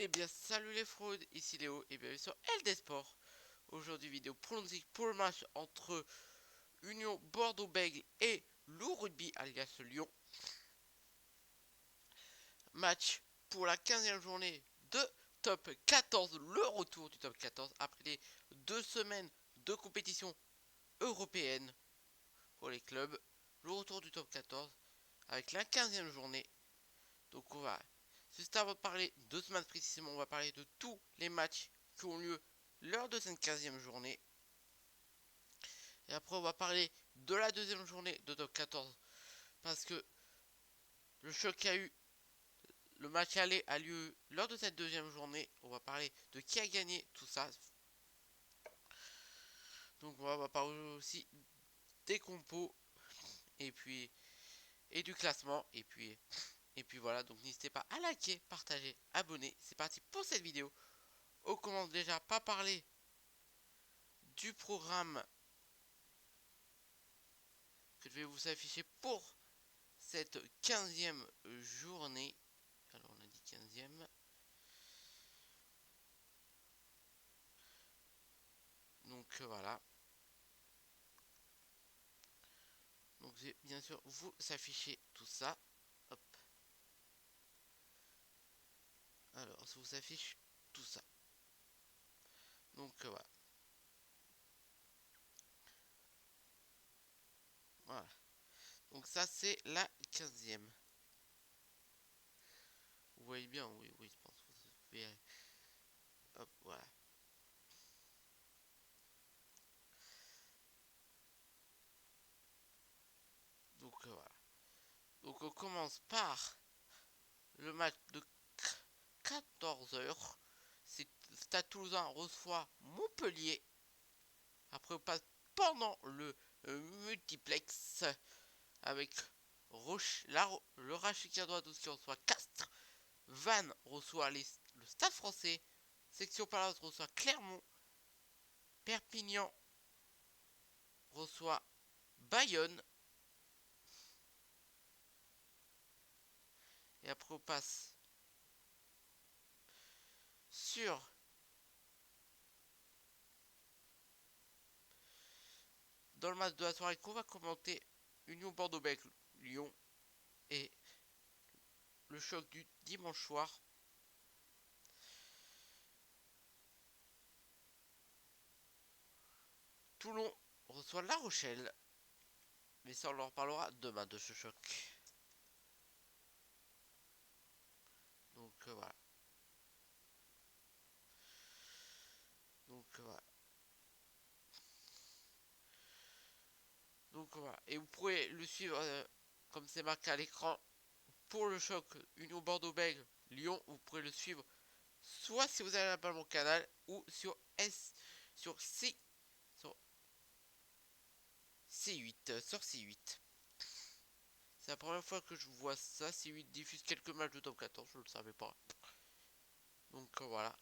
Eh bien salut les fraudes, ici Léo et bienvenue sur LD Sport. Aujourd'hui vidéo pronostic pour le match entre Union Bordeaux-Bègles et Loup Rugby alias Lyon. Match pour la 15e journée de top 14, le retour du top 14 après les 2 semaines de compétition européenne pour les clubs. Le retour du top 14 avec la 15e journée. Donc on va, juste avant de parler de ce match précisément, on va parler de tous les matchs qui ont lieu lors de cette 15e journée. Et après on va parler de la deuxième journée de top 14 parce que le choc qu'il y a eu, le match aller a lieu lors de cette deuxième journée. On va parler de qui a gagné tout ça. Donc on va parler aussi des compos et puis du classement et puis voilà. Donc n'hésitez pas à liker, partager, abonner. C'est parti pour cette vidéo. On commence déjà par parler du programme que je vais vous afficher pour cette 15e journée. Alors on a dit 15e. Donc voilà. Donc je vais bien sûr vous afficher tout ça. Hop. Alors ça vous affiche tout ça. Donc voilà. Voilà. Donc ça c'est la 15e. Vous voyez bien, oui, je pense que vous verrez. Hop, voilà. Donc voilà. Donc on commence par le match de 14h. C'est Stade Toulousain reçoit Montpellier. Après on passe pendant le multiplex avec le Rachica droite qui reçoit Castres. Vannes reçoit le Stade Français. Section Palace reçoit Clermont. Perpignan reçoit Bayonne. Et après on passe sur dans le match de la soirée qu'on va commenter, Union Bordeaux-Bègles Lyon et le choc du dimanche soir. Toulon reçoit La Rochelle. Mais ça on en reparlera demain de ce choc. Donc voilà. Donc voilà. Donc voilà. Et vous pourrez le suivre comme c'est marqué à l'écran. Pour le choc Union Bordeaux-Bègles Lyon, vous pourrez le suivre soit si vous avez un abonnement canal ou sur C8 sur C8. C'est la première fois que je vois ça. C8 diffuse quelques matchs de top 14, je ne le savais pas. Donc voilà.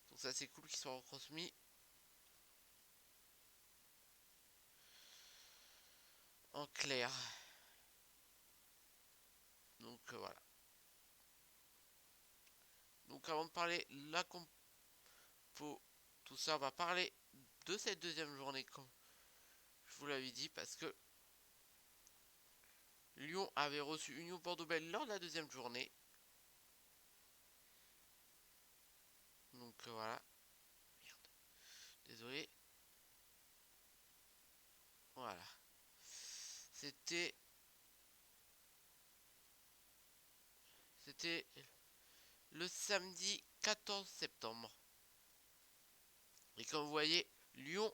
Donc ça c'est cool qu'ils soient retransmis en clair. Donc voilà. Donc avant de parler la compo, tout ça, on va parler de cette deuxième journée comme je vous l'avais dit parce que Lyon avait reçu Union Bordeaux-Bègles lors de la deuxième journée. Donc voilà. Merde. Désolé. Voilà. C'était le samedi 14 septembre. Et comme vous voyez, Lyon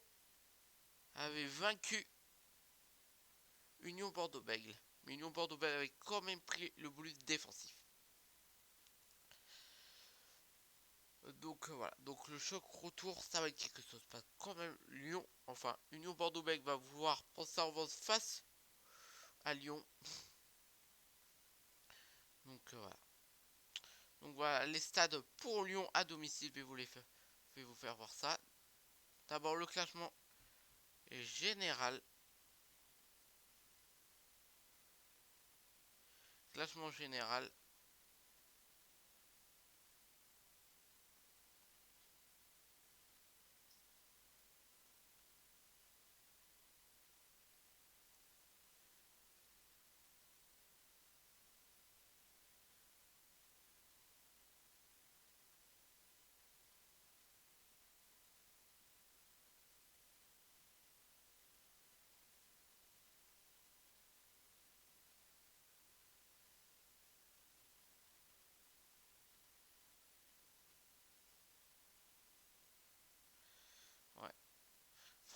avait vaincu Union Bordeaux-Bègles. Mais Union Bordeaux-Bègles avait quand même pris le bonus défensif. Donc voilà, donc le choc retour, ça va être quelque chose. Parce que quand même, Lyon, enfin, Union Bordeaux-Bègles va vouloir prendre sa revanche face à Lyon. Donc voilà. Donc voilà, les stades pour Lyon à domicile, je vais vous faire voir ça. D'abord le classement général. Classement général.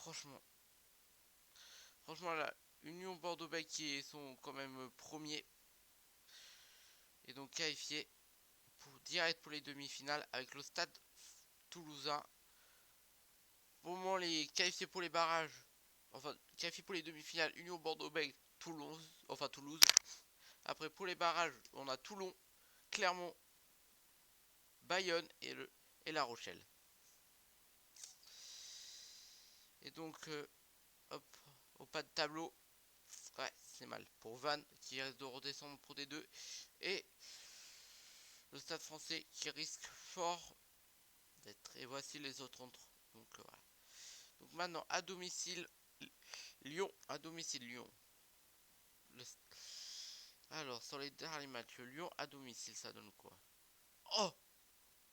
franchement. Franchement, là, Union Bordeaux-Bègles qui sont quand même premiers. Et donc qualifiés direct pour les demi-finales avec le Stade Toulousain. Pour le moment, les qualifiés pour les barrages, enfin qualifiés pour les demi-finales, Union Bordeaux-Bègles, Toulouse. Après pour les barrages, on a Toulon, Clermont, Bayonne et La Rochelle. Et donc hop, au pas de tableau, ouais c'est mal pour Vannes qui risque de redescendre pour D2 et le Stade Français qui risque fort d'être. Et voici les autres entre. Donc voilà. Donc maintenant à domicile Lyon, Lyon. Alors sur les derniers matchs, Lyon à domicile, ça donne quoi? Oh,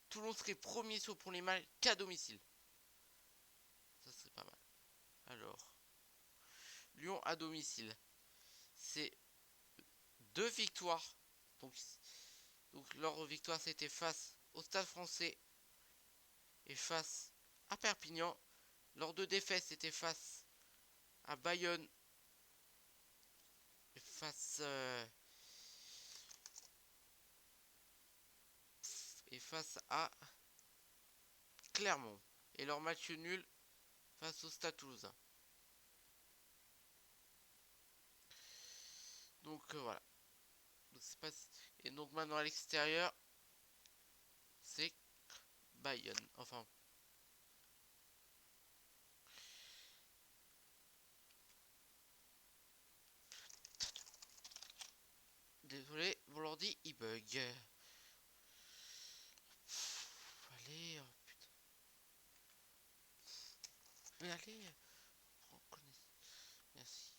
Toulon serait premier pour les matchs qu'à domicile. Ça serait pas mal. Alors, Lyon à domicile, c'est 2 victoires. Donc leur victoire c'était face au Stade Français et face à Perpignan. Leurs 2 défaites c'était face à Bayonne et face à Clermont. Et leur match nul face au Stade Toulousain. Donc voilà. Donc, et donc maintenant à l'extérieur, c'est Bayonne. Enfin. Désolé, mon ordi il bug. Allez, oh putain. Mais allez, merci.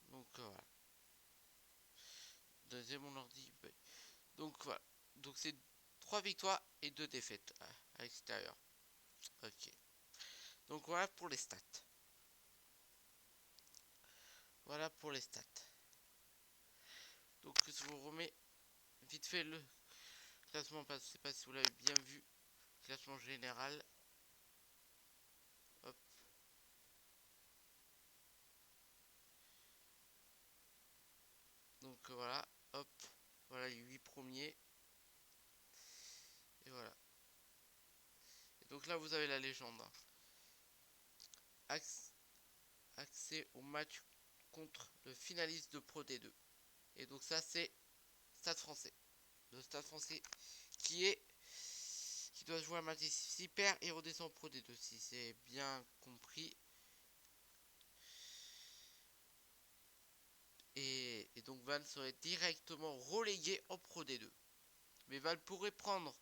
Donc voilà. Deuxième mon ordi bug. Donc voilà. Donc c'est 3 victoires et 2 défaites à l'extérieur. Ok. Donc voilà pour les stats. Voilà pour les stats. Donc je vous remets vite fait le classement, je sais pas si vous l'avez bien vu. Classement général. Hop. Donc voilà. Hop. Voilà les 8 premiers. Et voilà. Et donc là vous avez la légende. Accès au match contre le finaliste de Pro D2. Et donc ça c'est Stade Français. Le Stade Français qui doit jouer un match. S'il perd, il redescend Pro D2 si c'est bien compris. Et donc Val serait directement relégué en Pro D2. Mais Val pourrait prendre.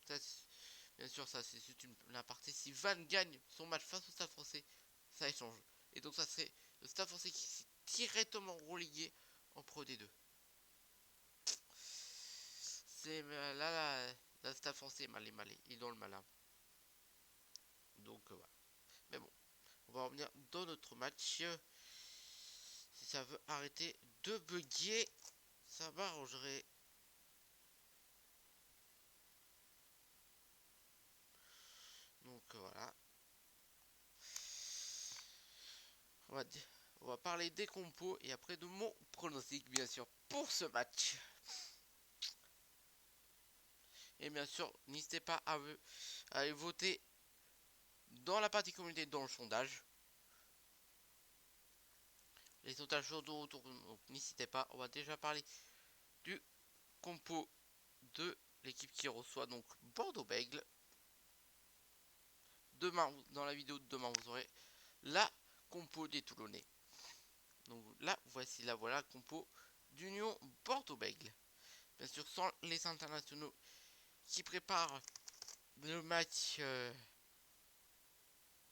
Ça, bien sûr, ça c'est la partie. Si Van gagne son match face au Stade Français, ça échange. Et donc ça serait le Stade Français qui s'est directement relégué en Pro D2. C'est là, le Stade Français est malé. Il est dans le malin. Donc voilà. Mais bon, on va revenir dans notre match. Si ça veut arrêter de bugger, ça m'arrangerait. Donc voilà. On va parler des compos et après de mon pronostic bien sûr pour ce match. Et bien sûr, n'hésitez pas à aller voter dans la partie communauté dans le sondage. Les sondages sont de retour, donc n'hésitez pas. On va déjà parler du compo de l'équipe qui reçoit donc Bordeaux-Bègles. Demain, dans la vidéo de demain, vous aurez la compo des Toulonnais. Donc là, voici la voilà compo d'Union Bordeaux-Bègles. Bien sûr, sans les internationaux qui préparent le match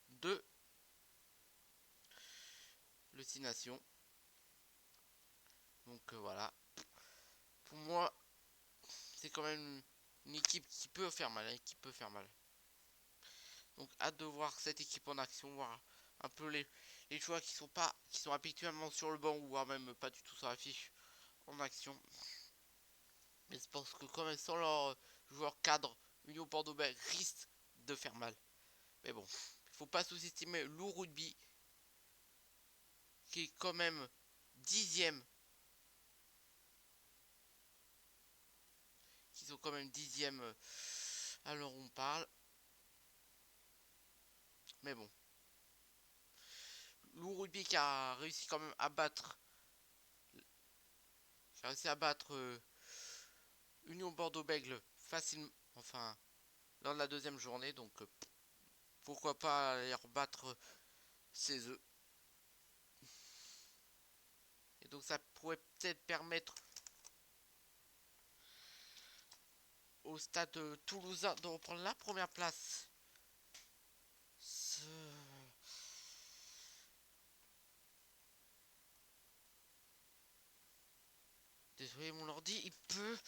de le 6 Nations. Donc voilà. Pour moi, c'est quand même une équipe qui peut faire mal. Donc hâte de voir cette équipe en action, voir un peu les joueurs qui sont habituellement sur le banc, ou voire même pas du tout sur la fiche en action. Mais je pense que quand même sans leur joueur cadre, Union Bordeaux risque de faire mal. Mais bon, faut pas sous-estimer Lou Rugby, qui est quand même 10e. Qui sont quand même 10e alors on parle. Mais bon. Lou Rugby qui a réussi quand même à battre. Qui a réussi à battre Union Bordeaux-Bègles facilement. Enfin, lors de la deuxième journée. Donc pourquoi pas aller rebattre ses œufs. Et donc ça pourrait peut-être permettre au stade toulousain de reprendre la première place. Désolé mon ordi, il peut.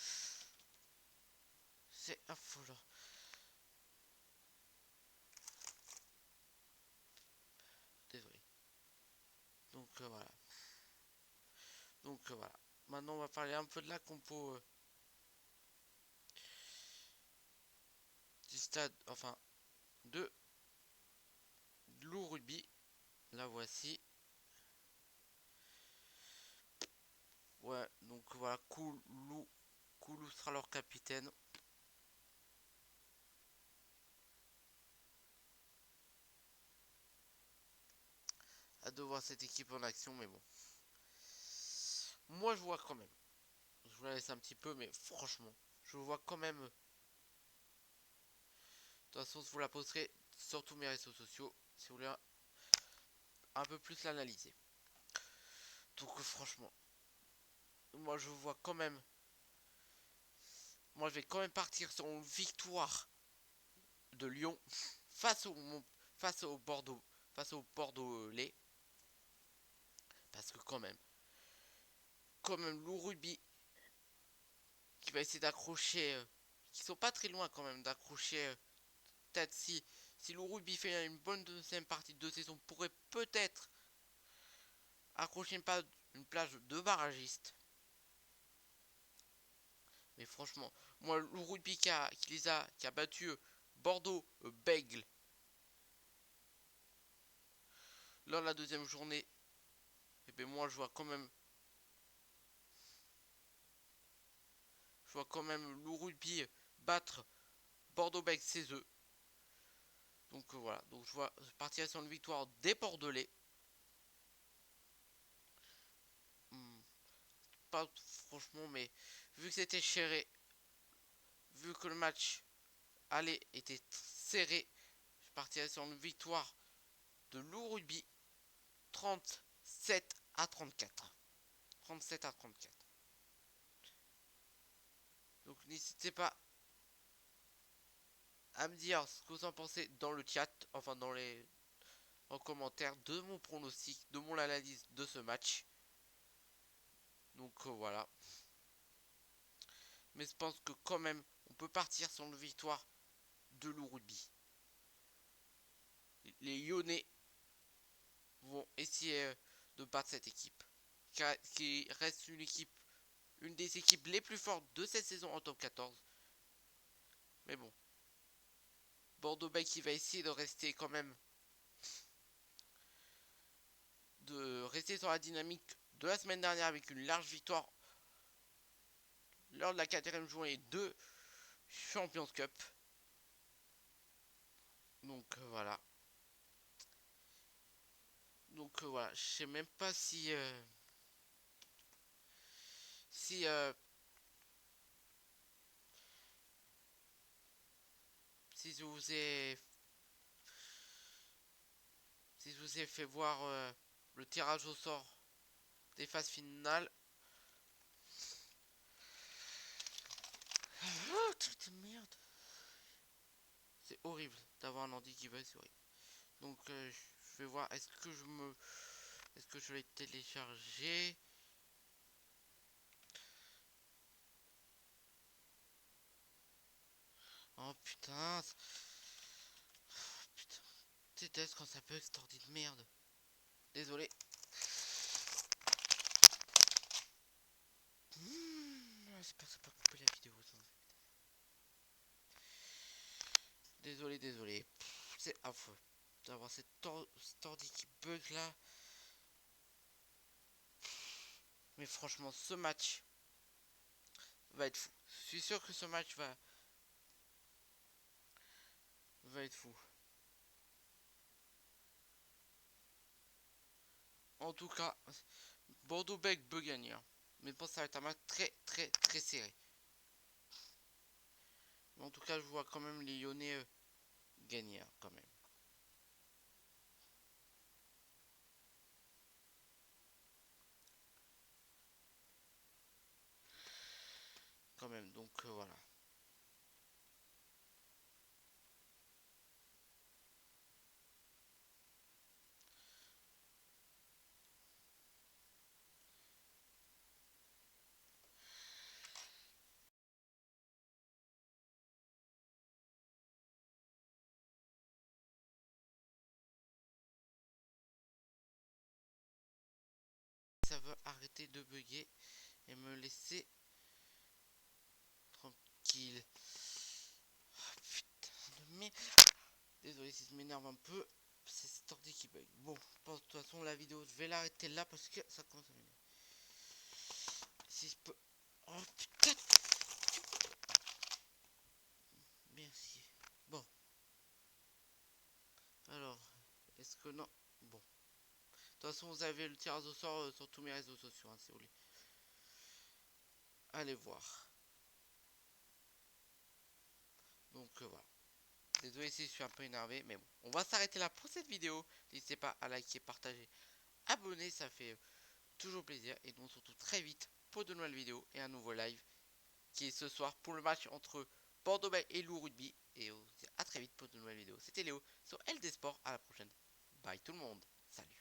C'est affolant. Désolé. Donc voilà. Donc voilà. Maintenant on va parler un peu de la compo du stade, enfin de Lou Rugby. La voici. Ouais, donc voilà, Koulou sera leur capitaine. Hâte de voir cette équipe en action, mais bon. Moi je vois quand même. Je vous la laisse un petit peu, mais franchement, je vois quand même. De toute façon, je vous la posterai sur tous mes réseaux sociaux si vous voulez un peu plus l'analyser. Donc franchement, moi je vois quand même. Moi je vais quand même partir sur une victoire de Lyon face au Bordeaux, face au Bordeaux-Lay. Parce que quand même Lou Rugby qui va essayer d'accrocher, qui sont pas très loin quand même d'accrocher. Peut-être si Lou Rugby fait une bonne deuxième partie de saison, pourrait peut-être accrocher une plage de barragiste. Mais franchement, moi Lou Rugby qui a battu Bordeaux Bègle lors de la deuxième journée, et bien moi je vois quand même Lou Rugby battre Bordeaux Bègle chez eux. Donc voilà, donc je partirai sur une victoire des Bordelais. Pas franchement, mais vu que c'était serré, vu que le match aller était serré, je partirais sur une victoire de Lou Rugby 37 à 34. 37 à 34. Donc n'hésitez pas à me dire ce que vous en pensez dans le chat, enfin en commentaire de mon pronostic, de mon analyse de ce match. Donc voilà. Mais je pense que quand même, on peut partir sur une victoire de Lou Rugby. Les Lyonnais vont essayer de battre cette équipe. Qui reste une des équipes les plus fortes de cette saison en top 14. Mais bon. Bordeaux-Bègles qui va essayer de rester quand même. De rester sur la dynamique de la semaine dernière avec une large victoire lors de la 4ème journée de Champions Cup. Donc voilà. Donc voilà, je sais même pas si si si je vous ai fait voir le tirage au sort des phases finales. Oh, merde. C'est horrible d'avoir un ordi qui bug, c'est horrible. Donc je vais voir, est-ce que je l'ai téléchargé? Oh putain. Putain. Je déteste quand ça bug cet ordi de merde. Désolé. J'espère que ça pas couper la vidéo. Désolé. C'est affreux. d'avoir cet ordi qui bug là. Mais franchement, ce match va être fou. Je suis sûr que ce match va être fou. En tout cas, Bordeaux-Bègles peut gagner. Hein. Mais bon, ça va être un match très serré. Mais en tout cas, je vois quand même les Lyonnais gagner hein, quand même. Quand même, donc voilà. Ça veut arrêter de bugger et me laisser tranquille. Oh, putain de merde. Désolé si ça m'énerve un peu. C'est cet ordi qui bug. Bon, je pense de toute façon la vidéo, je vais l'arrêter là parce que ça commence à m'énerver. Si je peux... Oh putain. Merci. Bon. Alors, est-ce que non? Bon. De toute façon, vous avez le tirage au sort sur tous mes réseaux sociaux, hein, si vous voulez. Allez voir. Donc voilà. Désolé si je suis un peu énervé, mais bon. On va s'arrêter là pour cette vidéo. N'hésitez pas à liker, partager, abonner, ça fait toujours plaisir. Et nous on se retrouve très vite pour de nouvelles vidéos et un nouveau live qui est ce soir pour le match entre Bordeaux et Lou Rugby. Et on se dit à très vite pour de nouvelles vidéos. C'était Léo sur LD Sport. À la prochaine. Bye tout le monde. Salut.